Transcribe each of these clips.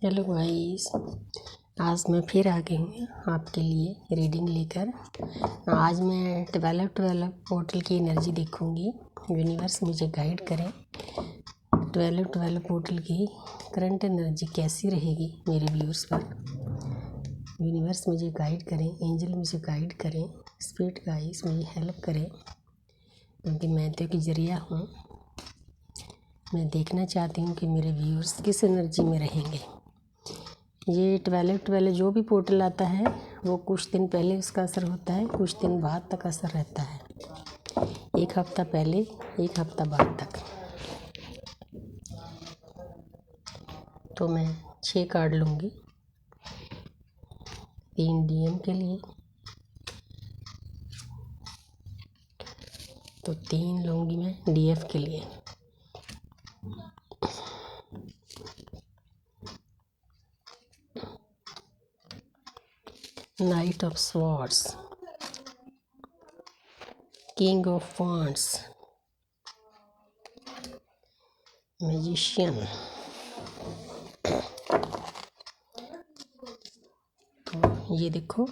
Hello guys, आज मैं फिर आ गई हूँ आपके लिए रीडिंग लेकर। आज मैं 12-12 पोर्टल की एनर्जी देखूँगी। यूनिवर्स मुझे गाइड करें 12-12 पोर्टल की करंट एनर्जी कैसी रहेगी मेरे व्यूअर्स पर। यूनिवर्स मुझे गाइड करें, एंजल मुझे गाइड करें, स्पिरिट गाइस मुझे हेल्प करें, क्योंकि मैं तो एक जरिया हूँ। मैं देखना चाहती हूँ कि मेरे व्यूअर्स किस एनर्जी में रहेंगे। ये 12-12 जो भी पोर्टल आता है वो कुछ दिन पहले उसका असर होता है, कुछ दिन बाद तक असर रहता है। एक हफ्ता पहले, एक हफ्ता बाद तक। तो मैं 6 कार्ड लूँगी, 3 डीएम के लिए, तो 3 लूँगी मैं डीएफ के लिए। Night of swords, king of wands, magician. तो ये देखो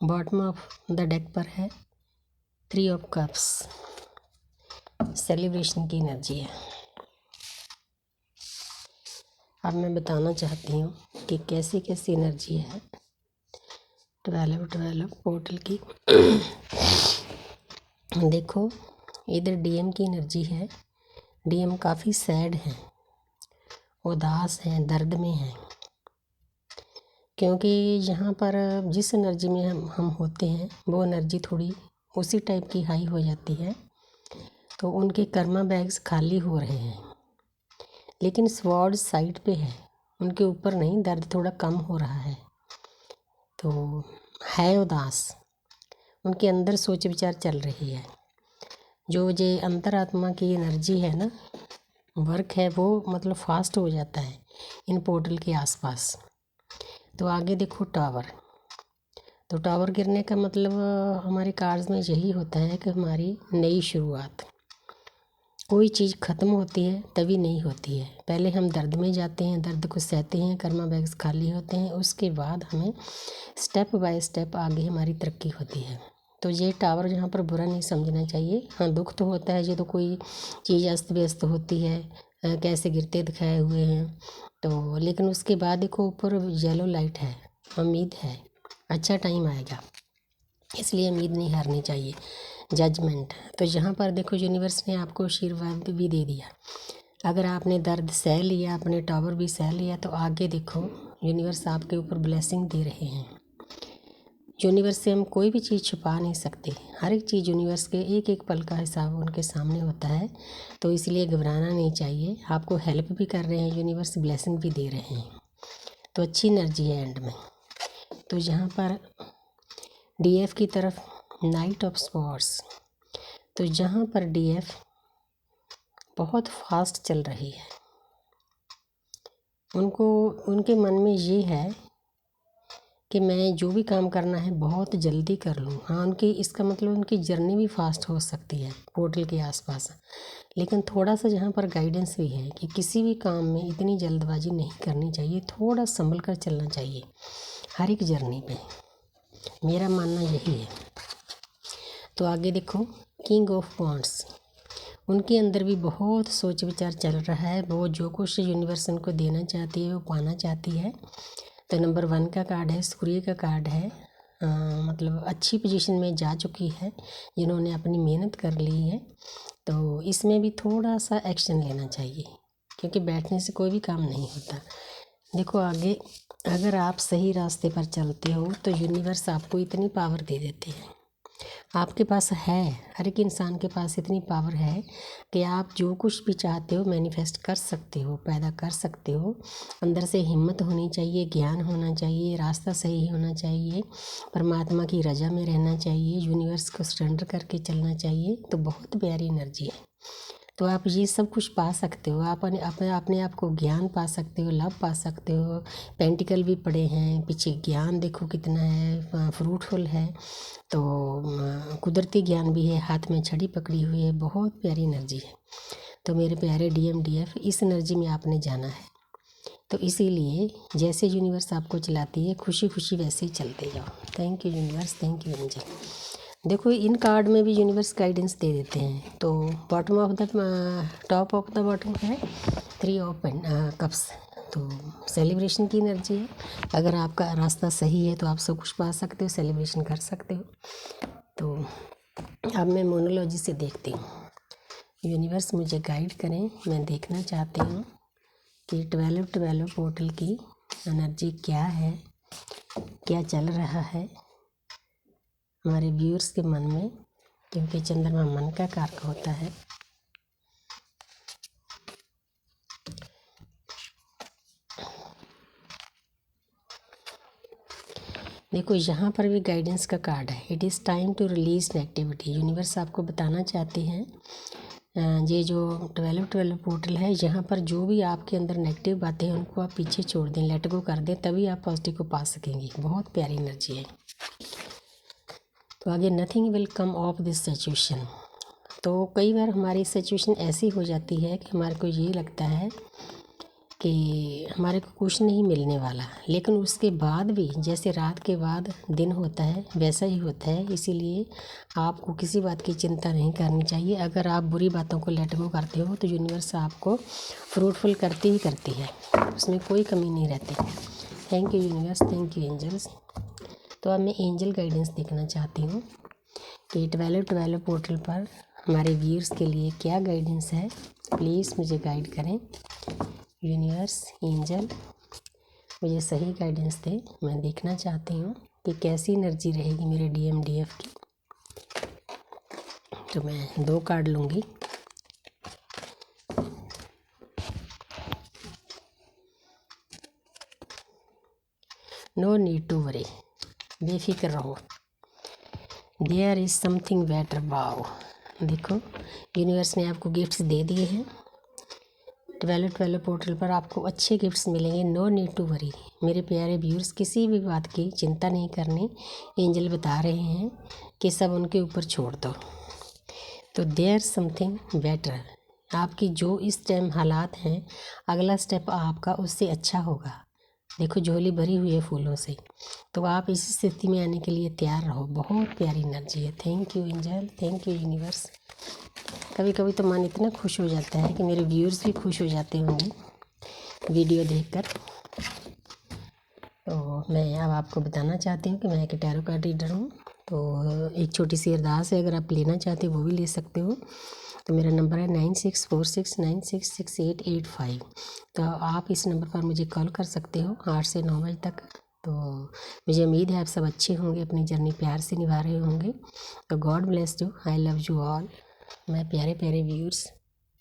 बॉटम ऑफ द डेक पर है 3 ऑफ कप्स, सेलिब्रेशन की एनर्जी है। अब मैं बताना चाहती हूँ कि कैसी कैसी एनर्जी है 12-12 पोर्टल की। देखो, इधर डीएम की एनर्जी है। डीएम काफ़ी सैड है, उदास है, दर्द में है, क्योंकि यहाँ पर जिस एनर्जी में हम होते हैं वो एनर्जी थोड़ी उसी टाइप की हाई हो जाती है। तो उनके कर्मा बैग्स खाली हो रहे हैं, लेकिन स्वॉर्ड साइड पे है, उनके ऊपर नहीं। दर्द थोड़ा कम हो रहा है, तो है उदास। उनके अंदर सोच विचार चल रही है। जो ये अंतरात्मा की एनर्जी है ना, वर्क है, वो मतलब फास्ट हो जाता है इन पोर्टल के आसपास। तो आगे देखो टावर। तो टावर गिरने का मतलब हमारे कार्ड्स में यही होता है कि हमारी नई शुरुआत। कोई चीज़ ख़त्म होती है तभी नहीं होती है। पहले हम दर्द में जाते हैं, दर्द को सहते हैं, कर्मा बैग्स खाली होते हैं, उसके बाद हमें स्टेप बाय स्टेप आगे हमारी तरक्की होती है। तो ये टावर यहाँ पर बुरा नहीं समझना चाहिए। हाँ, दुख तो होता है, ये तो कोई चीज़ अस्त व्यस्त होती है, कैसे गिरते दिखाए हुए हैं। तो लेकिन उसके बाद देखो ऊपर येलो लाइट है, उम्मीद है, अच्छा टाइम आएगा, इसलिए उम्मीद नहीं हारनी चाहिए। जजमेंट, तो यहाँ पर देखो यूनिवर्स ने आपको आशीर्वाद भी दे दिया। अगर आपने दर्द सह लिया, अपने टावर भी सह लिया, तो आगे देखो यूनिवर्स आपके ऊपर ब्लेसिंग दे रहे हैं। यूनिवर्स से हम कोई भी चीज़ छुपा नहीं सकते। हर एक चीज़ यूनिवर्स के एक एक पल का हिसाब उनके सामने होता है, तो इसलिए घबराना नहीं चाहिए। आपको हेल्प भी कर रहे हैं यूनिवर्स, ब्लेसिंग भी दे रहे हैं, तो अच्छी एनर्जी है एंड में। तो यहाँ पर डीएफ की तरफ नाइट ऑफ स्वॉर्ड्स, तो जहाँ पर डीएफ बहुत फास्ट चल रही है, उनके मन में ये है कि मैं जो भी काम करना है बहुत जल्दी कर लूँ। हाँ, इसका मतलब उनकी जर्नी भी फास्ट हो सकती है पोर्टल के आसपास, लेकिन थोड़ा सा यहाँ पर गाइडेंस भी है कि किसी भी काम में इतनी जल्दबाजी नहीं करनी चाहिए, थोड़ा संभल कर चलना चाहिए हर एक जर्नी पे। मेरा मानना यही है। तो आगे देखो किंग ऑफ वांड्स, उनके अंदर भी बहुत सोच विचार चल रहा है। वो जो कुछ यूनिवर्स उनको देना चाहती है वो पाना चाहती है। तो नंबर 1 का कार्ड है, सूर्य का कार्ड है। मतलब अच्छी पोजीशन में जा चुकी है, जिन्होंने अपनी मेहनत कर ली है। तो इसमें भी थोड़ा सा एक्शन लेना चाहिए, क्योंकि बैठने से कोई भी काम नहीं होता। देखो आगे, अगर आप सही रास्ते पर चलते हो तो यूनिवर्स आपको इतनी पावर दे देते हैं। आपके पास है, हर एक इंसान के पास इतनी पावर है कि आप जो कुछ भी चाहते हो मैनिफेस्ट कर सकते हो, पैदा कर सकते हो। अंदर से हिम्मत होनी चाहिए, ज्ञान होना चाहिए, रास्ता सही होना चाहिए, परमात्मा की रजा में रहना चाहिए, यूनिवर्स को सरेंडर करके चलना चाहिए। तो बहुत प्यारी एनर्जी है। तो आप ये सब कुछ पा सकते हो। आप अपने आप को ज्ञान पा सकते हो, लव पा सकते हो। पेंटिकल भी पड़े हैं पीछे, ज्ञान देखो कितना है, फ्रूटफुल है। तो कुदरती ज्ञान भी है, हाथ में छड़ी पकड़ी हुई है, बहुत प्यारी एनर्जी है। तो मेरे प्यारे डीएम डीएफ, इस एनर्जी में आपने जाना है। तो इसीलिए जैसे यूनिवर्स आपको चलाती है खुशी खुशी वैसे ही चलते जाओ। Thank you universe, thank you angel. देखो इन कार्ड में भी यूनिवर्स गाइडेंस दे देते हैं। तो bottom of the top of the bottom है 3 ऑफ कप्स, तो सेलिब्रेशन की एनर्जी है। अगर आपका रास्ता सही है तो आप सब कुछ पा सकते हो, सेलिब्रेशन कर सकते हो। तो अब मैं मोनोलॉजी से देखती हूँ, यूनिवर्स मुझे गाइड करें। मैं देखना चाहती हूँ कि 12 पोर्टल की एनर्जी क्या है, क्या चल रहा है हमारे व्यूअर्स के मन में, क्योंकि चंद्रमा मन का कारक होता है। देखो यहाँ पर भी गाइडेंस का कार्ड है, it is time to release negativity. Universe आपको बताना चाहते हैं ये जो 12 पोर्टल है, यहाँ पर जो भी आपके अंदर नेगेटिव बातें हैं उनको आप पीछे छोड़ दें, लेट गो कर दें, तभी आप पॉजिटिव को पा सकेंगे। बहुत प्यारी एनर्जी है। तो आगे nothing will come of this situation. तो कई बार हमारी सिचुएशन ऐसी हो जाती है कि हमारे को ये लगता है कि हमारे को कुछ नहीं मिलने वाला, लेकिन उसके बाद भी जैसे रात के बाद दिन होता है वैसा ही होता है। इसीलिए आपको किसी बात की चिंता नहीं करनी चाहिए। अगर आप बुरी बातों को लेट गो करते हो तो यूनिवर्स आपको फ्रूटफुल करती ही करती है, उसमें कोई कमी नहीं रहती। Thank you universe, thank you angels. तो अब मैं एंजल गाइडेंस देखना चाहती हूँ कि 12 पोर्टल पर हमारे व्यूअर्स के लिए क्या गाइडेंस है। प्लीज़ मुझे गाइड करें यूनिवर्स, एंजल, मुझे सही गाइडेंस दे। मैं देखना चाहती हूँ कि कैसी एनर्जी रहेगी मेरे DMDF की। तो मैं 2 कार्ड लूँगी। नो नीड टू वरी, बेफिक्र रहो, there is something better. Wow, देखो यूनिवर्स ने आपको गिफ्ट्स दे दिए हैं। 12 पोर्टल पर आपको अच्छे गिफ्ट्स मिलेंगे। नो नीड टू वरी मेरे प्यारे व्यूअर्स, किसी भी बात की चिंता नहीं करनी। एंजल बता रहे हैं कि सब उनके ऊपर छोड़ दो। तो देयर समथिंग बेटर, आपकी जो इस टाइम हालात हैं, अगला स्टेप आपका उससे अच्छा होगा। देखो झोली भरी हुई है फूलों से, तो आप इस स्थिति में आने के लिए तैयार रहो। बहुत प्यारी एनर्जी है। Thank you angel, thank you universe. कभी कभी तो मन इतना खुश हो जाता है कि मेरे व्यूअर्स भी खुश हो जाते होंगे वीडियो देखकर। तो मैं अब आपको बताना चाहती हूँ कि मैं एक टैरो कार्ड रीडर हूँ। तो एक छोटी सी अरदास है, अगर आप लेना चाहते हो वो भी ले सकते हो। तो मेरा नंबर है 9646966885। तो आप इस नंबर पर मुझे कॉल कर सकते हो 8 से 9 बजे तक। तो मुझे उम्मीद है आप सब अच्छे होंगे, अपनी जर्नी प्यार से निभा रहे होंगे। तो God bless you, I love you all my प्यारे प्यारे व्यूअर्स।